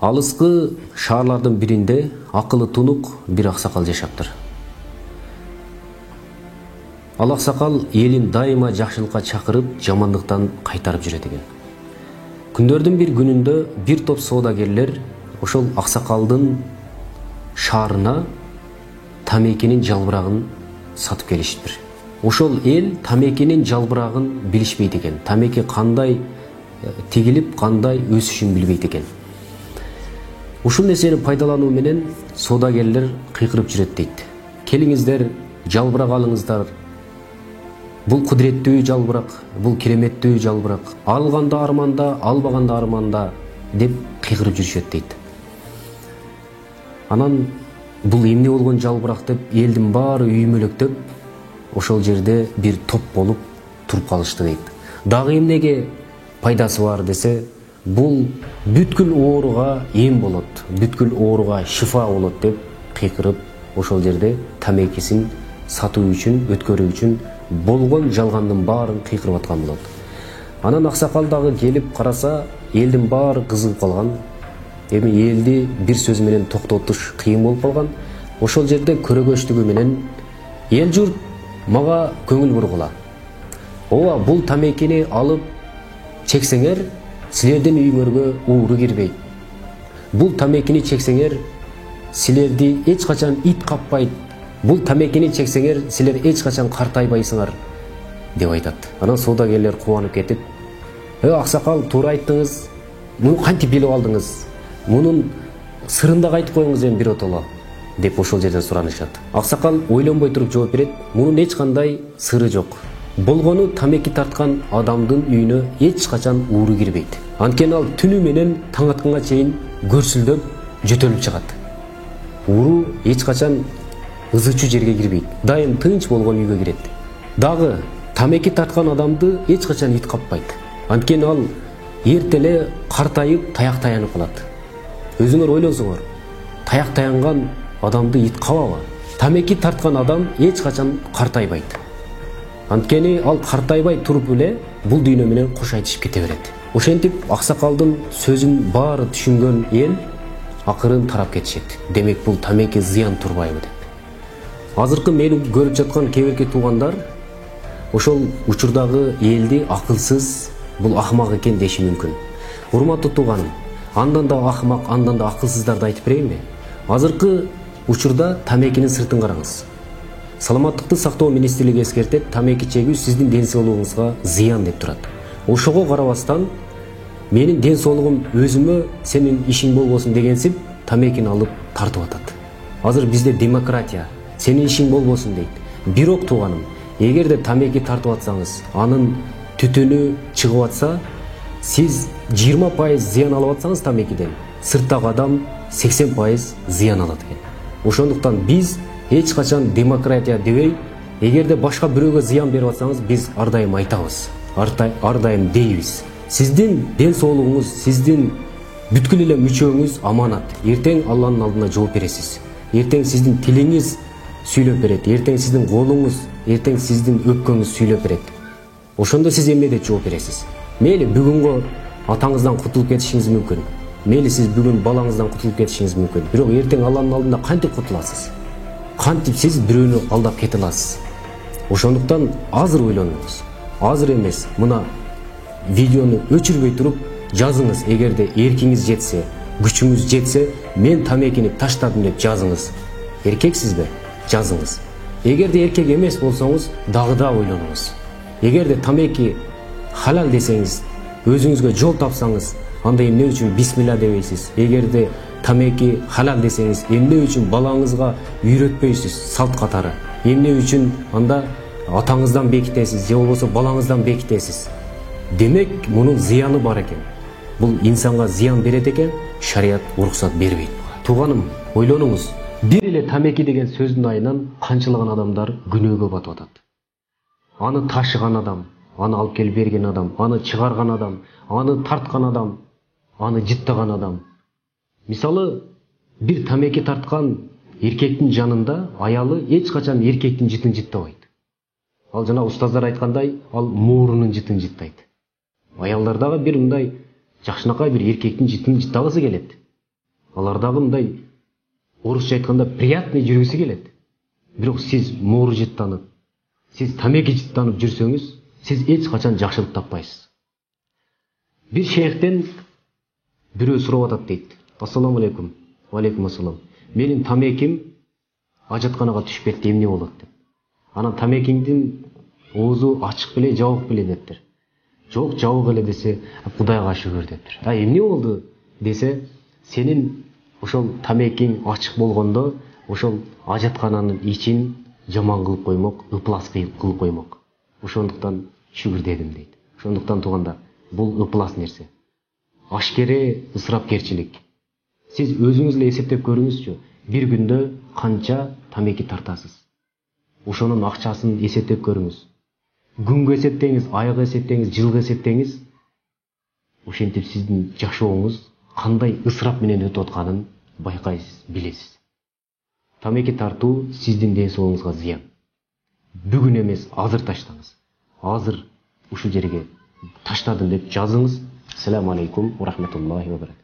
Алыскы шаарлардын биринде акылы тунук бир аксакал жашаптыр. Ал аксакал элин дайыма жакшылыкка чакырып, жамандыктан кайтарып жүрөт экен. Күндөрдүн бир күнүндө бир топ соодагерлер ошол аксакалдын шаарына тамекинин жалбырагын сатып келишиптир. Ошол эл тамекинин жалбырагын билишпейт экен. Тамеки кандай тигилип, кандай өсүшүн билбейт экен. Ушул нерсени пайдалануу менен соодагерлер кыйкырып жүрөт дейт. Келиңиздер, жалбырак алыңыздар. Бул кудуреттүү жалбырак, бул кереметтүү жалбырак. Алганда арманда, албаганда арманда деп кыйкырып жүрүшөт дейт. Анан бул эмне болгон жалбырак деп элдин баары үймөлөктөп, ошол жерде бир топ болуп туруп калышты дейт. Дагы эмнеге пайдасы бар десе, бул бүткүл ооруга эм болот, бүткүл ооруга шифа болот деп кыйкырып, ошол жерде тамекисин сатуу үчүн, өткөрүү үчүн болгон жалгандын баарын кыйкырып аткан болот. Анан аксакал дагы келип караса, элдин баары кызыгып калган. Эми элди бир сөз менен токтотуш кыйын болуп калган. Ошол жерде көрөгөчтүгү менен эл журт мага көңүл бургула. Ооба, бул тамекини алып чексеңер, силердин үйүңөргө ууру кирбейт. Бул тамекини чексеңер, силерди эч качан ит каппайт. Бул тамекини чексеңер, силер эч качан картайбайсыңар деп айтат. Анан соодагерлер кубанып кетип, аксакал, туура айттыңыз. Муну кантип билип алдыңыз? Мунун сырын да айтып коюңуз эми биротоло деп ошол жерден суранышат. Аксакал ойлонбой туруп жооп берет. Мунун эч кандай сыры жок. Болгону тамеки тарткан адамдын үйүнө эч качан ууру кирбейт. Анткени ал түнү менен таң атканга чейин көрсүлдөп жөтөлүп чыгат. Ууру эч качан ызычуу жерге кирбейт. Дайым тынч болгон үйгө кирет. Дагы тамеки тарткан адамды эч качан ит каппайт. Анткени ал эртеле картайып, таяк таянып калат. Өзүңөр ойлосоңор, таяк таянган адамды ит кабабы? Тамеки тарткан адам эч качан картайбайт. Анткени ал картайбай туруп эле бул дүйнө менен кош айтышып кете берет. Ошентип аксакалдын сөзүн баары түшүнгөн эл акырын тарап кетишет. Демек бул тамеки зыян турбайбы деп. Азыркы мени көрүп жаткан кеберки туугандар ошол учурдагы элди акылсыз, бул акмак экен деши мүмкүн. Урматтуу тууганым, андан да акмак, андан да акылсыздарды айтып берейинби? Азыркы учурда тамекинин сыртын караңыз. Саламаттыкты сактоо министрлиги эскертет, тамеки чегүү сиздин ден соолугуңузга зыян деп турат. Ошого карабастан менин ден соолугум өзүмө, сенин ишиң болбосун дегенсип, тамекини алып тартып атат. Азыр бизде демократия, сенин ишиң болбосун дейт. Бирок тууганым, эгерде тамеки тартып атсаңыз, анын түтүнү чыгып атса, сиз 20% зыян алып атсаңыз тамекиден, сырттагы адам 80% зыян алат экен. Ошондуктан биз эч качан демократия дебей, эгерде башка бирөөгө зыян берип атсаңыз, биз ар дайым айтабыз, ар дайым дейбиз. Сиздин ден соолугуңуз, сиздин бүткүл эле мүчөңүз аманат. Эртең Алланын алдына жооп бересиз. Эртең сиздин тилиңиз сүйлөп берет, эртең сиздин колуңуз, эртең сиздин өпкөңүз сүйлөп берет. Ошондо сиз эмнеде жооп бересиз? Мейли бүгүнгө атаңыздан кутулуп кетишиңиз мүмкүн. Мейли сиз бүгүн балаңыздан кутулуп кетишиңиз мүмкүн. Бирок эртең Алланын алдында кантип кутуласыз? Кантип сиз бирөөнү алдап кете аласыз? Ошондуктан азыр ойлонуңуз. Азыр эмес, мына видеону өчүрбөй туруп жазыңыз. Эгерде эркиңиз жетсе, күчүңүз жетсе, мен тамекини таштадым деп жазыңыз. Эркексизби? Жазыңыз. Эгерде эркек эмес болсоңуз, дагы да ойлонуңуз. Эгерде тамеки халал десеңиз, өзүңүзгө жол тапсаңыз, анда эмне үчүн бисмилла дебейсиз? Эгерде тамеки халал десеңиз, эмне үчүн балаңызга үйрөтпөйсүз салт катары? Эмне үчүн анда атаңыздан бекитесиз, же болбосо балаңыздан бекитесиз? Демек, мунун зыяны бар экен. Бул инсанга зыян берет экен, шарият уруксат бербейт. Тууганым, ойлонуңуз. Бир эле тамеки деген сөздүн айынан канчалаган адамдар күнөөгө батып атат. Аны ташыган адам, аны алып келип берген адам, аны чыгарган адам, аны тарткан адам, аны жыттаган адам. Мисалы, бир тамеки тарткан эркектин жанында аялы эч качан эркектин жытын жыттабайт. Ал жана устаздар айткандай, ал моорунун жытын жыттайт. Аялдар дагы бир мындай жакшынакай бир эркектин жытын жыттагысы келет. Алар дагы мындай орусча айтканда приятный жүргүсү келет. Бирок сиз моору жыттанып, сиз тамеки жыттанып жүрсөңүз, сиз эч качан жакшылык таппайсыз. Bir шейхтен бирөө сурап атат дейт. Ассаламу алейкум. Ва алейкум ассалам. Менин тамеким ажатканага түшүп кетти, эмне болот деп. Анан тамекиңдин оозу ачык беле, жабык беле дептир. Жок, жабык эле десе, Кудайга шүгүр дептир. Эмне болду десе, сенин ошол тамекиң ачык болгондо, ошол ажаткананын ичин жаман кылып коймок, ыплас кылып коймок. Ошондуктан шүгүр дедим дейт. Ошондуктан туугандар, бул ыплас нерсе. Ашкере ысырапкерчилик. Сиз өзүңүз эле эсептеп көрүңүзчү, бир күндө канча тамеки тартасыз. Ошонун акчасын эсептеп көрүңүз. Күнгө эсептеңиз, айга эсептеңиз, жылга эсептеңиз. Ошентип сиздин жашооңуз кандай ысырап менен өтүп атканын байкайсыз, билесиз. Тамеки тартуу сиздин ден соолугуңузга зыян. Бүгүн эмес, азыр таштаңыз. Азыр ушул жерге таштадым деп жазыңыз. Ассаламу алейкум ва рахматуллахи ва баракатух.